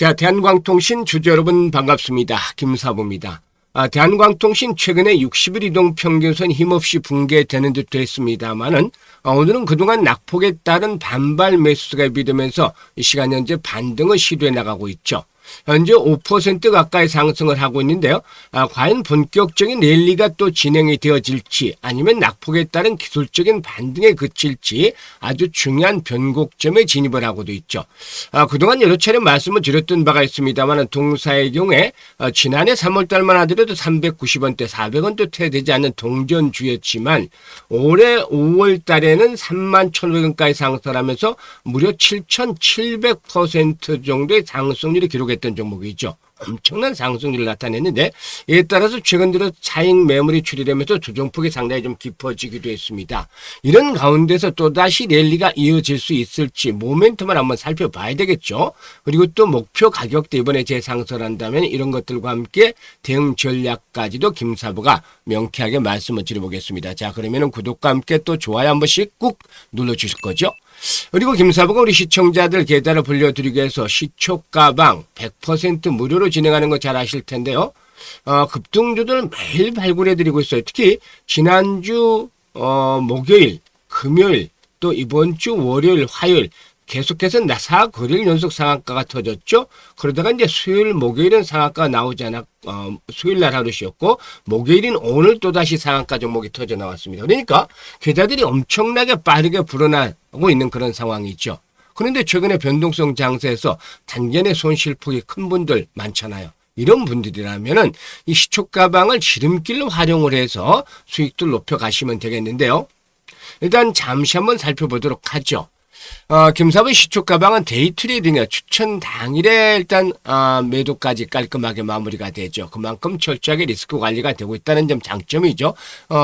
자, 대한광통신 주주 여러분 반갑습니다. 김사부입니다. 대한광통신 최근에 60일 이동 평균선 힘없이 붕괴되는 듯 했습니다만은 오늘은 그동안 낙폭에 따른 반발 매수가 비되면서 이 시간 현재 반등을 시도해 나가고 있죠. 현재 5% 가까이 상승을 하고 있는데요. 과연 본격적인 랠리가 또 진행이 되어질지 아니면 낙폭에 따른 기술적인 반등에 그칠지 아주 중요한 변곡점에 진입을 하고도 있죠. 그동안 여러 차례 말씀을 드렸던 바가 있습니다만 동사의 경우에 지난해 3월달만 하더라도 390원대 400원대 되지 않는 동전주였지만 올해 5월달에는 31,100원까지 상승하면서 무려 7,700% 정도의 상승률을 기록했던 종목이죠. 엄청난 상승률을 나타냈는데 이에 따라서 최근 들어 차익 매물이 출현하면서 조정폭이 상당히 좀 깊어지기도 했습니다. 이런 가운데서 또다시 랠리가 이어질 수 있을지 모멘텀을 한번 살펴봐야 되겠죠. 그리고 또 목표 가격도 이번에 재상승을 한다면 이런 것들과 함께 대응 전략까지도 김사부가 명쾌하게 말씀을 드려보겠습니다. 자, 그러면 구독과 함께 또 좋아요 한 번씩 꾹 눌러주실 거죠. 그리고 김사부가 우리 시청자들 계좌를 불려드리기 위해서 시초가방 100% 무료로 진행하는 거 잘 아실 텐데요. 급등주들 매일 발굴해드리고 있어요. 특히 지난주 목요일, 금요일, 또 이번 주 월요일, 화요일 계속해서 4거래일 연속 상한가가 터졌죠. 그러다가 이제 수요일, 목요일은 상한가가 나오지 않았, 수요일 날 하루 쉬었고, 목요일인 오늘 또다시 상한가 종목이 터져 나왔습니다. 그러니까 계좌들이 엄청나게 빠르게 불어나고 있는 그런 상황이죠. 그런데 최근에 변동성 장세에서 단기간에 손실폭이 큰 분들 많잖아요. 이런 분들이라면은 이 시초가방을 지름길로 활용을 해서 수익들 높여가시면 되겠는데요. 일단 잠시 한번 살펴보도록 하죠. 김사부 시초가방은 데이트레이딩이야. 추천 당일에 일단 매도까지 깔끔하게 마무리가 되죠. 그만큼 철저하게 리스크 관리가 되고 있다는 점 장점이죠.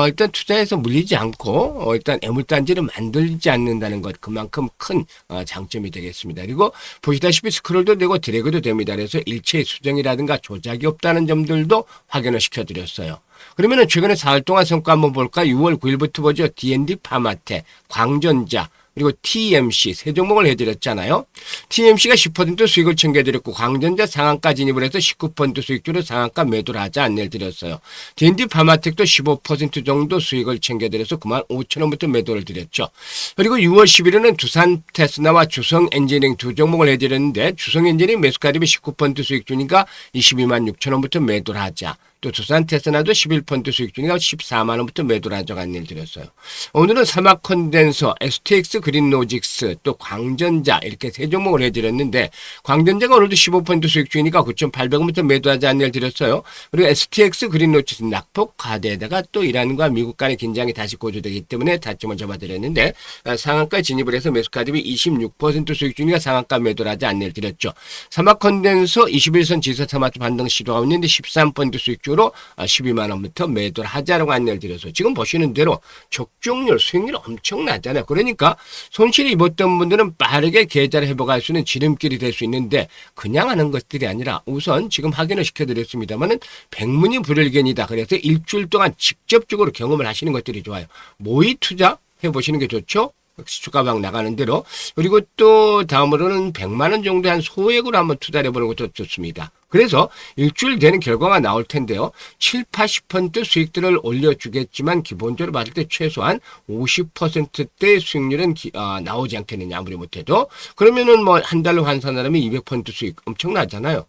일단 투자해서 물리지 않고 일단 애물단지를 만들지 않는다는 것, 그만큼 큰 장점이 되겠습니다. 그리고 보시다시피 스크롤도 되고 드래그도 됩니다. 그래서 일체의 수정이라든가 조작이 없다는 점들도 확인을 시켜드렸어요. 그러면은 최근에 4월 동안 성과 한번 볼까? 6월 9일부터 보죠. D&D 파마테, 광전자, 그리고 TMC 세 종목을 해드렸잖아요. TMC가 10% 수익을 챙겨드렸고 광전자 상한가 진입을 해서 19% 수익주로 상한가 매도를 하자 안내를 드렸어요. D&D 파마텍도 15% 정도 수익을 챙겨드려서 95,000원부터 매도를 드렸죠. 그리고 6월 11일은 두산 테스나와 주성 엔지니어링 두 종목을 해드렸는데 주성 엔지니어링 매수가율이 19% 수익주니까 226,000원부터 매도를 하자. 또 두산 테스나도 11% 수익 중이니까 14만원부터 매도를 하자고 안내를 드렸어요. 오늘은 사막 컨덴서, STX 그린로직스, 또 광전자 이렇게 세 종목을 해드렸는데 광전자가 오늘도 15% 수익 중이니까 9,800원부터 매도하자 안내를 드렸어요. 그리고 STX 그린로직스 낙폭 과대에다가 또 이란과 미국 간의 긴장이 다시 고조되기 때문에 다점을 잡아드렸는데 상한가 진입을 해서 매수가율이 26% 수익 중이니까 상한가 매도를 하자 안내를 드렸죠. 사막 컨덴서 21선 지수 스마트 반등 시도하고 있는데 13% 수익 로 12만원부터 매도를 하자라고 안내를 드려서 지금 보시는 대로 적중률, 수익률 엄청나잖아요. 그러니까 손실을 입었던 분들은 빠르게 계좌를 회복할 수 있는 지름길이 될 수 있는데 그냥 하는 것들이 아니라 우선 지금 확인을 시켜드렸습니다만은 백문이 불여일견이다. 그래서 일주일 동안 직접적으로 경험을 하시는 것들이 좋아요. 모의 투자 해보시는 게 좋죠. 시초가방 나가는 대로. 그리고 또 다음으로는 100만원 정도 한 소액으로 한번 투자를 해보는 것도 좋습니다. 그래서 일주일 되는 결과가 나올 텐데요. 7, 80% 수익들을 올려주겠지만 기본적으로 봤을 때 최소한 50%대의 수익률은 나오지 않겠느냐 아무리 못해도. 그러면은 뭐 한 달로 환산하면 200% 수익 엄청나잖아요.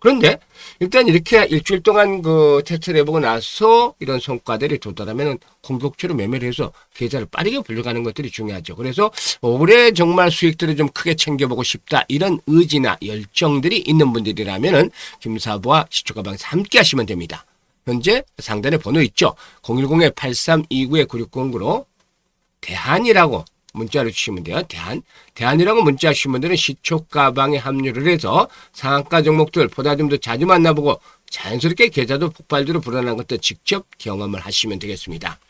그런데 일단 이렇게 일주일 동안 그 테스트를 해보고 나서 이런 성과들이 도달하면 공격적으로 매매를 해서 계좌를 빠르게 불려가는 것들이 중요하죠. 그래서 올해 정말 수익들을 좀 크게 챙겨보고 싶다 이런 의지나 열정들이 있는 분들이라면은 김사부와 시초가방에서 함께 하시면 됩니다. 현재 상단에 번호 있죠. 010-8329-9609로 대한이라고 문자로 주시면 돼요. 대한이라고 문자 주신 분들은 시초가방에 합류를 해서 상한가 종목들 보다 좀 더 자주 만나보고 자연스럽게 계좌도 폭발적으로 불어나는 것도 직접 경험을 하시면 되겠습니다.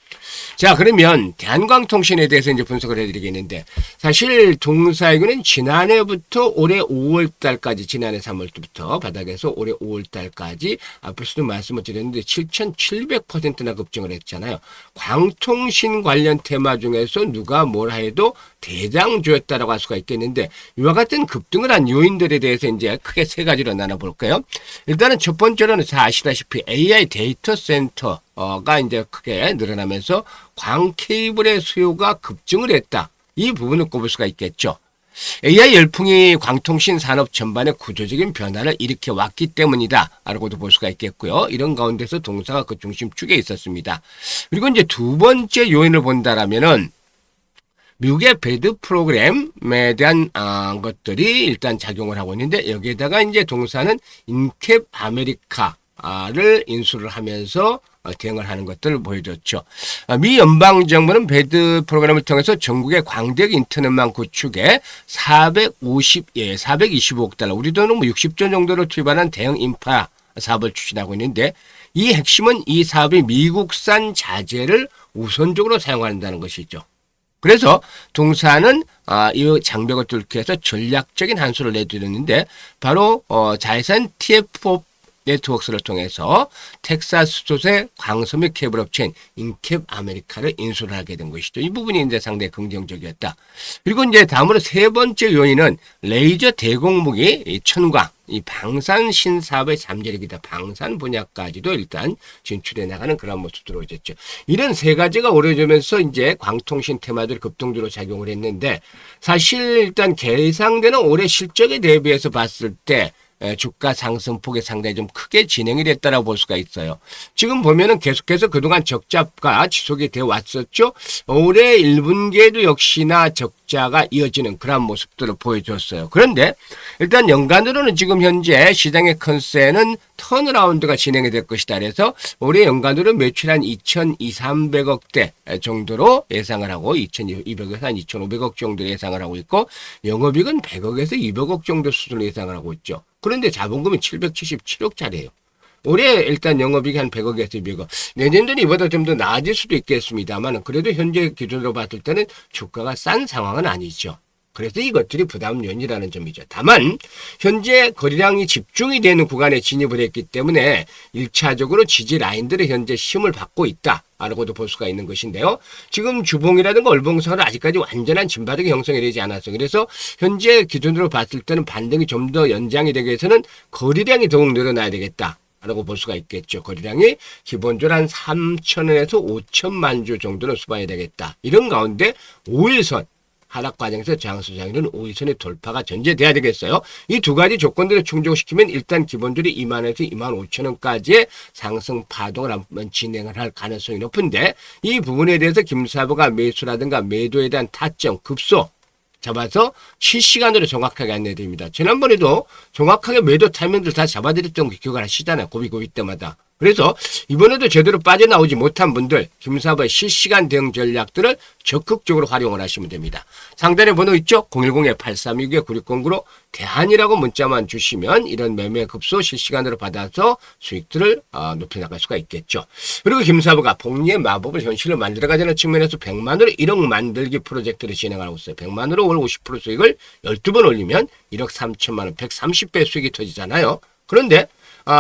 자, 그러면 대한광통신에 대해서 이제 분석을 해드리겠는데, 사실 동사이구는 지난해부터 올해 5월 달까지, 지난해 3월부터 바닥에서 올해 5월 달까지 앞에서도 말씀을 드렸는데 7,700%나 급증을 했잖아요. 광통신 관련 테마 중에서 누가 뭐라 해도 대장주였다라고 할 수가 있겠는데, 이와 같은 급등을 한 요인들에 대해서 이제 크게 세 가지로 나눠볼까요? 일단은 첫 번째로는 다 아시다시피 AI 데이터 센터가 이제 크게 늘어나면서 광 케이블의 수요가 급증을 했다. 이 부분을 꼽을 수가 있겠죠. AI 열풍이 광통신 산업 전반에 구조적인 변화를 일으켜 왔기 때문이다 라고도 볼 수가 있겠고요. 이런 가운데서 동사가 그 중심축에 있었습니다. 그리고 이제 두 번째 요인을 본다라면은 미국의 배드 프로그램에 대한 것들이 일단 작용을 하고 있는데, 여기에다가 이제 동사는 인캡 아메리카를 인수를 하면서 대응을 하는 것들을 보여줬죠. 미 연방정부는 배드 프로그램을 통해서 전국의 광대역 인터넷망 구축에 425억 달러, 우리 돈은 뭐 60조 정도를 투입하는 대형 인프라 사업을 추진하고 있는데, 이 핵심은 이 사업이 미국산 자재를 우선적으로 사용한다는 것이죠. 그래서 동사는 이 장벽을 뚫기 위해서 전략적인 한 수를 내드렸는데, 바로 자회사 TF 네트워크스를 통해서 텍사스 소재 광섬 및 케이블 업체인 인캡 아메리카를 인수를 하게 된 것이죠. 이 부분이 이제 상당히 긍정적이었다. 그리고 이제 다음으로 세 번째 요인은 레이저 대공무기 천광, 이 방산 신사업의 잠재력이다. 방산 분야까지도 일단 진출해 나가는 그런 모습 들어오겠죠. 이런 세 가지가 오래되면서 이제 광통신 테마들이 급등주로 작용을 했는데, 사실 일단 예상되는 올해 실적에 대비해서 봤을 때 주가 상승폭이 상당히 좀 크게 진행이 됐다라고 볼 수가 있어요. 지금 보면은 계속해서 그동안 적자가 지속이 되어 왔었죠. 올해 1분기에도 역시나 적자가 이어지는 그런 모습들을 보여줬어요. 그런데 일단 연간으로는 지금 현재 시장의 컨센은 턴어라운드가 진행이 될 것이다. 그래서 올해 연간으로 매출 한 2,200~300억대 정도로 예상을 하고 2,200에서 한 2,500억 정도 예상을 하고 있고, 영업이익은 100억에서 200억 정도 수준을 예상을 하고 있죠. 그런데 자본금이 777억짜리예요. 올해 일단 영업이익이 한 100억에서 200억. 내년도는 이보다 좀 더 나아질 수도 있겠습니다만, 그래도 현재 기준으로 봤을 때는 주가가 싼 상황은 아니죠. 그래서 이것들이 부담 요인이라는 점이죠. 다만 현재 거래량이 집중이 되는 구간에 진입을 했기 때문에 1차적으로 지지 라인들이 현재 힘을 받고 있다라고도 볼 수가 있는 것인데요. 지금 주봉이라든가 월봉상은 아직까지 완전한 진바닥이 형성이 되지 않았어요. 그래서 현재 기준으로 봤을 때는 반등이 좀 더 연장이 되기 위해서는 거래량이 더욱 늘어나야 되겠다 라고 볼 수가 있겠죠. 거래량이 기본적으로 한 3천원에서 5천만 주 정도는 수반이 되겠다. 이런 가운데 5일선 하락 과정에서 장수 장인은 5일선의 돌파가 전제돼야 되겠어요. 이 두 가지 조건들을 충족시키면 일단 기본적으로 2만에서 2만 5천원까지의 상승 파동을 한번 진행을 할 가능성이 높은데, 이 부분에 대해서 김사부가 매수라든가 매도에 대한 타점, 급소 잡아서 실시간으로 정확하게 안내드립니다. 지난번에도 정확하게 매도 타이밍들 다 잡아드렸던 거 기억을 하시잖아요. 고비 때마다. 그래서 이번에도 제대로 빠져나오지 못한 분들 김사부의 실시간 대응 전략들을 적극적으로 활용을 하시면 됩니다. 상단에 번호 있죠? 010-8329-9609로 대한이라고 문자만 주시면 이런 매매 급소 실시간으로 받아서 수익들을 높여 나갈 수가 있겠죠. 그리고 김사부가 복리의 마법을 현실로 만들어가자는 측면에서 100만으로 1억 만들기 프로젝트를 진행하고 있어요. 100만으로 월 50% 수익을 12번 올리면 1억 3천만 원, 130배 수익이 터지잖아요. 그런데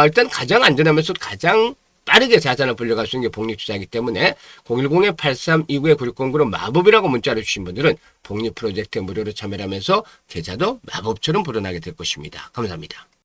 일단 가장 안전하면서 가장 빠르게 자산을 불려갈 수 있는 게 복리투자이기 때문에 010-8329-9609로 마법이라고 문자를 주신 분들은 복리 프로젝트에 무료로 참여하면서 계좌도 마법처럼 불어나게 될 것입니다. 감사합니다.